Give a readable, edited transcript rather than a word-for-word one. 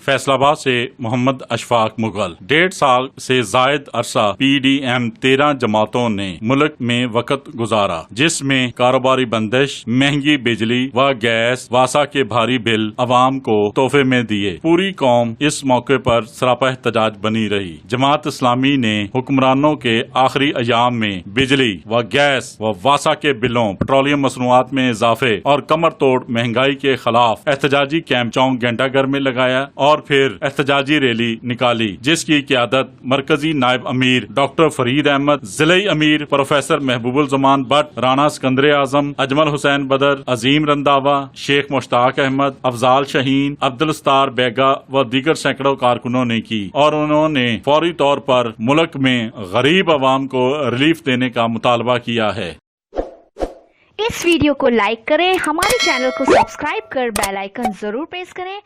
فیصل آباد سے محمد اشفاق مغل 1.5 سال سے زائد عرصہ PDM 13 جماعتوں نے ملک میں وقت گزارا، جس میں کاروباری بندش، مہنگی بجلی و گیس، واسا کے بھاری بل عوام کو تحفے میں دیے۔ پوری قوم اس موقع پر سراپا احتجاج بنی رہی۔ جماعت اسلامی نے حکمرانوں کے آخری ایام میں بجلی و گیس و واسا کے بلوں، پیٹرولیم مصنوعات میں اضافے اور کمر توڑ مہنگائی کے خلاف احتجاجی کیمپ چوک گھنٹہ گھر میں لگایا اور پھر احتجاجی ریلی نکالی، جس کی قیادت مرکزی نائب امیر ڈاکٹر فرید احمد، ضلعی امیر پروفیسر محبوب الزمان بٹ، رانا سکندر اعظم، اجمل حسین بدر، عظیم رنداوا، شیخ مشتاق احمد، افضال شاہین، عبدالستار بیگا و دیگر سینکڑوں کارکنوں نے کی، اور انہوں نے فوری طور پر ملک میں غریب عوام کو ریلیف دینے کا مطالبہ کیا ہے۔ اس ویڈیو کو لائک کریں، ہمارے چینل کو سبسکرائب کر بیل آئیکن ضرور پریس کریں۔